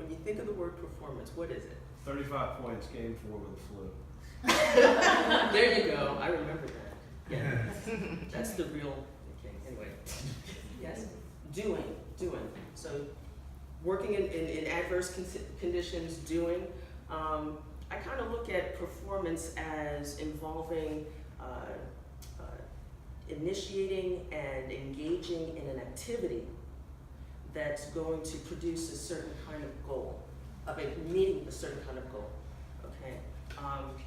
When you think of the word performance, what is it? 35 points, game 4 with the flu. There you go. I remember that. Yeah, that's the real. Okay. Anyway, yes, doing. So, working in adverse conditions, doing. I kind of look at performance as involving initiating and engaging in an activity that's going to produce a certain kind of goal, meeting a certain kind of goal. Okay.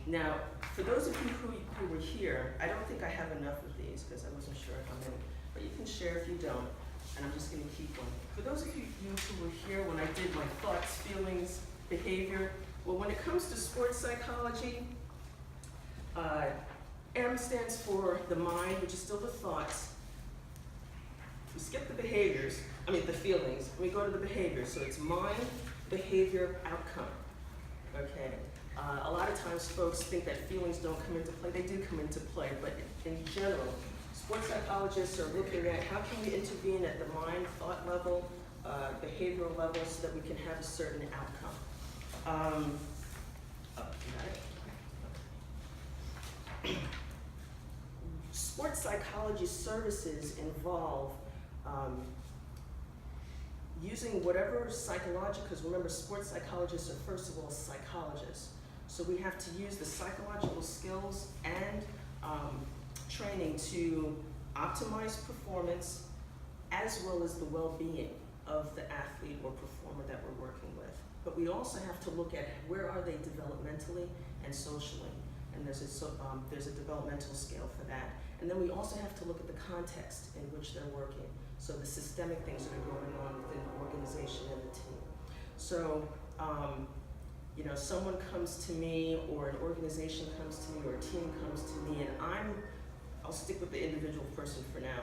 Now, for those of you who were here, I don't think I have enough of these because I wasn't sure how many, but you can share if you don't, and I'm just going to keep one. For those of you who were here when I did my thoughts, feelings, behavior, well, when it comes to sports psychology, M stands for the mind, which is still the thoughts. We skip the behaviors, the feelings, and we go to the behaviors. So it's mind, behavior, outcome. Okay. A lot of times folks think that feelings don't come into play. They do come into play, but in general, sports psychologists are looking at how can we intervene at the mind, thought level, behavioral level so that we can have a certain outcome. Sports psychology services involve using whatever psychological, because remember, sports psychologists are first of all psychologists. So we have to use the psychological skills and training to optimize performance as well as the well-being of the athlete or performer that we're working with. But we also have to look at where are they developmentally and socially. And there's a developmental scale for that. And then we also have to look at the context in which they're working. So the systemic things that are going on within the organization and the team. So, someone comes to me or an organization comes to me or a team comes to me and I'll stick with the individual person for now.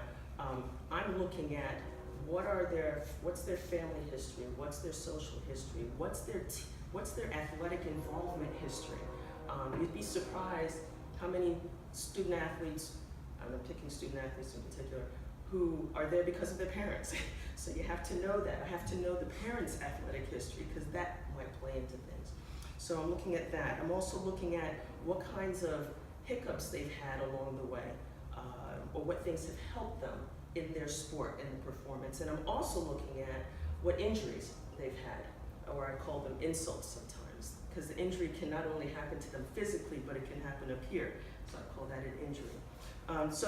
I'm looking at what's their family history, what's their social history, what's their athletic involvement history. You'd be surprised how many student athletes, I'm picking student athletes in particular, who are there because of their parents. So you have to know that. I have to know the parents' athletic history because that might play into things. So I'm looking at that. I'm also looking at what kinds of hiccups they've had along the way, or what things have helped them in their sport and the performance. And I'm also looking at what injuries they've had, or I call them insults sometimes, because the injury can not only happen to them physically, but it can happen up here. So I call that an injury. So